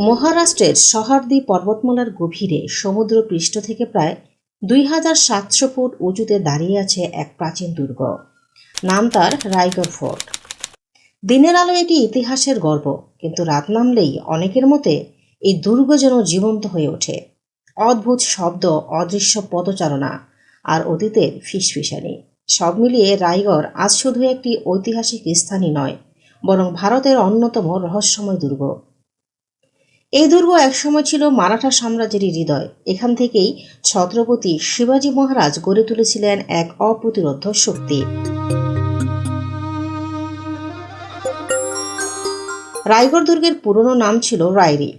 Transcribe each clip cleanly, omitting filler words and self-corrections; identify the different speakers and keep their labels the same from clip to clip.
Speaker 1: মহারাষ্ট্রের সহ্যাদ্রি পর্বতমালার গভীরে সমুদ্রপৃষ্ঠ থেকে প্রায় 2700 ফুট উঁচুতে দাঁড়িয়ে আছে এক প্রাচীন দুর্গ। নাম তার রায়গড় ফোর্ট। দিনের আলো এটি ইতিহাসের গর্ব, কিন্তু রাত নামলেই অনেকের মতে এই দুর্গ যেন জীবন্ত হয়ে ওঠে। অদ্ভুত শব্দ, অদৃশ্য পদচারণা আর অতীতের ফিসফিসানি, সব মিলিয়ে রায়গড় আজ শুধু একটি ঐতিহাসিক স্থানই নয়, বরং ভারতের অন্যতম রহস্যময় দুর্গ। এই দুর্গ একসময় ছিল মারাঠা সাম্রাজ্যেরই হৃদয়। এখান থেকেই ছত্রপতি শিবাজী মহারাজ গড়ে তুলেছিলেন এক অপ্রতিরোধ্য শক্তি। রায়গড় দুর্গের পুরনো নাম ছিল রায়রি।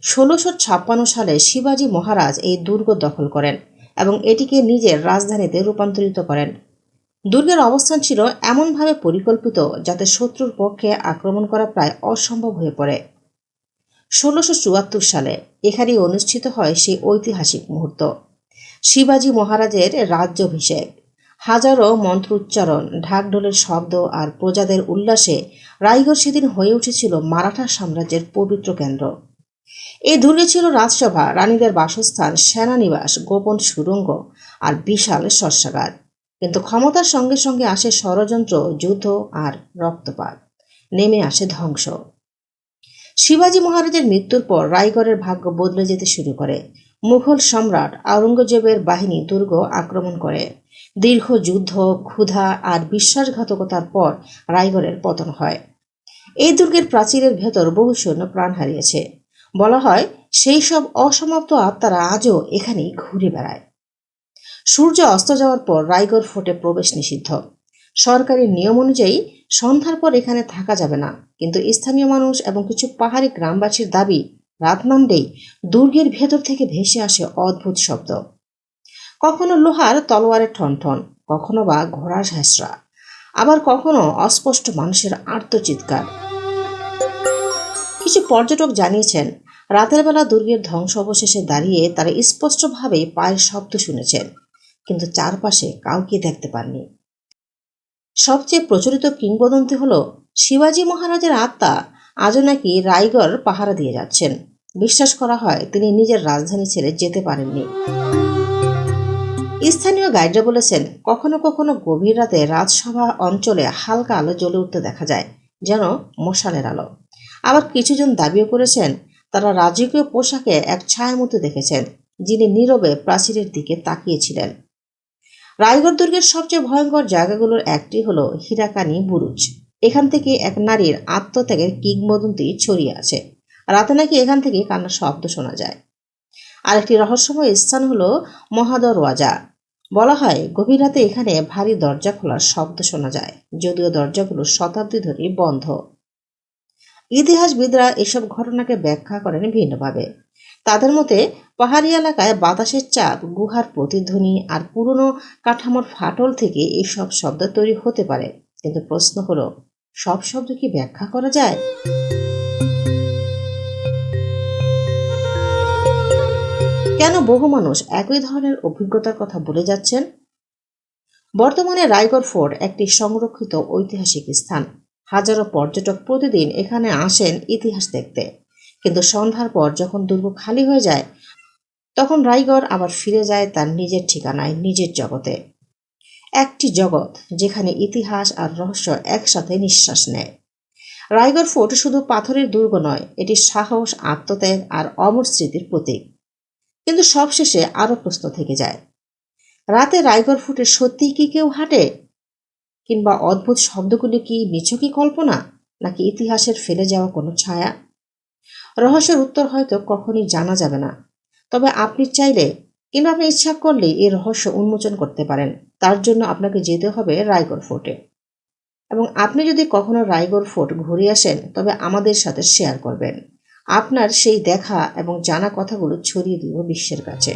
Speaker 1: 1656 সালে শিবাজী মহারাজ এই দুর্গ দখল করেন এবং এটিকে নিজের রাজধানীতে রূপান্তরিত করেন। দুর্গের অবস্থান ছিল এমনভাবে পরিকল্পিত যাতে শত্রুর পক্ষে আক্রমণ করা প্রায় অসম্ভব হয়ে পড়ে। 1674 সালে এখানেই অনুষ্ঠিত হয় সেই ঐতিহাসিক মুহূর্ত, শিবাজী মহারাজের রাজ্যাভিষেক। হাজারো মন্ত্রোচ্চারণ, ঢাকঢোলের শব্দ আর প্রজাদের উল্লাসে রায়গড় সেদিন হয়ে উঠেছিল মারাঠা সাম্রাজ্যের পবিত্র কেন্দ্র। এই দুর্গে ছিল রাজসভা, রানীদের বাসস্থান, সেনানিবাস, গোপন সুড়ঙ্গ আর বিশাল শস্যাগার। কিন্তু ক্ষমতার সঙ্গে সঙ্গে আসে ষড়যন্ত্র, যুদ্ধ আর রক্তপাত, নেমে আসে ধ্বংস। শিবাজী মহারাজের মৃত্যুর পর রায়গড়ের ভাগ্য বদলে যেতে শুরু করে। মুঘল সম্রাট আওরঙ্গজেবের বাহিনী দুর্গ আক্রমণ করে। দীর্ঘ যুদ্ধ, ক্ষুধা আর বিশ্বাসঘাতকতার পর রায়গড়ের পতন হয়। এই দুর্গের প্রাচীরের ভেতর বহু সৈন্য প্রাণ হারিয়েছে। বলা হয় সেই সব অসমাপ্ত আত্মারা আজও এখানেই ঘুরে বেড়ায়। সূর্য অস্ত যাওয়ার পর রায়গড় ফোর্টে প্রবেশ নিষিদ্ধ। সরকারি নিয়ম অনুযায়ী সন্ধ্যার পর এখানে থাকা যাবে না, কিন্তু স্থানীয় মানুষ এবং কিছু পাহাড়ি গ্রামবাসীর দাবি, রাত নামলেই দুর্গের ভেতর থেকে ভেসে আসে অদ্ভুত শব্দ। কখনো লোহার তলোয়ারের ঠনঠন, কখনো বা ঘোড়ার হ্যাঁসরা, আবার কখনো অস্পষ্ট মানুষের আর্তচিৎকার। কিছু পর্যটক জানিয়েছেন রাতের বেলা দুর্গের ধ্বংস অবশেষে দাঁড়িয়ে তারা স্পষ্টভাবে পায়ের শব্দ শুনেছেন, কিন্তু চারপাশে কাউকে দেখতে পাননি। সবচেয়ে প্রচলিত কিংবদন্তি হল শিবাজী মহারাজের আত্মা আজও নাকি রায়গড় পাহারা দিয়ে যাচ্ছেন। বিশ্বাস করা হয় তিনি নিজের রাজধানী ছেড়ে যেতে পারেননি। স্থানীয় গাইডরা বলেছেন কখনো কখনো গভীর রাতে রাজসভা অঞ্চলে হালকা আলো জ্বলে উঠতে দেখা যায়, যেন মশালের আলো। আবার কিছুজন দাবিও করেছেন তারা রাজকীয় পোশাকে এক ছায়ামূর্তি দেখেছেন, যিনি নীরবে প্রাচীরের দিকে তাকিয়েছিলেন। রায়গড় দুর্গের সবচেয়ে ভয়ঙ্কর জায়গাগুলোর একটি হলো হীরাকানি বুরুজ। এখান থেকে এক নারীর আত্মত্যাগের কিংবদন্তি ছড়িয়ে আছে। রাতে নাকি এখান থেকে কান্নার শব্দ শোনা যায়। আরেকটি রহস্যময় স্থান হলো মহাদরওয়াজা। বলা হয় গভীর রাতে এখানে ভারী দরজা খোলার শব্দ শোনা যায়, যদিও দরজাগুলো শতাব্দী ধরে বন্ধ। ইতিহাসবিদরা এসব ঘটনাকে ব্যাখ্যা করেন ভিন্নভাবে। তাদের মতে পাহাড়ি এলাকায় বাতাসের চাপ, গুহার প্রতিধ্বনি আর পুরনো কাঠামোর ফাটল থেকে এসব শব্দ তৈরি হতে পারে। কিন্তু প্রশ্ন হলো, সব শব্দ কি ব্যাখ্যা করা যায়? কেন বহু মানুষ একই ধরনের অভিজ্ঞতার কথা বলে যাচ্ছেন? বর্তমানে রায়গড় ফোর্ট একটি সংরক্ষিত ঐতিহাসিক স্থান। হাজারো পর্যটক প্রতিদিন এখানে আসেন ইতিহাস দেখতে। কিন্তু সন্ধ্যার পর যখন দুর্গ খালি হয়ে যায়, তখন রায়গড় আবার ফিরে যায় তার নিজের ঠিকানায়, নিজের জগতে। একটি জগৎ যেখানে ইতিহাস আর রহস্য একসাথে নিঃশ্বাস নেয়। রায়গড় ফোর্ট শুধু পাথরের দুর্গ নয়, এটি সাহস, আত্মত্যাগ আর অমর স্মৃতির প্রতীক। কিন্তু সবশেষে আরও প্রশ্ন থেকে যায়, রাতে রায়গড় ফোর্টে সত্যিই কি কেউ হাঁটে? কিংবা অদ্ভুত শব্দগুলি কি নিছকই কল্পনা, নাকি ইতিহাসের ফেলে যাওয়া কোনো ছায়া? রহস্যের উত্তর হয়তো কখনই জানা যাবে না। তবে আপনি চাইলে কিংবা আপনি ইচ্ছা করলে এই রহস্য উন্মোচন করতে পারেন। তার জন্য আপনাকে যেতে হবে রায়গড় ফোর্টে। এবং আপনি যদি কখনো রায়গড় ফোর্ট ঘুরে আসেন, তবে আমাদের সাথে শেয়ার করবেন। আপনার সেই দেখা এবং জানা কথাগুলো ছড়িয়ে দিব বিশ্বের কাছে।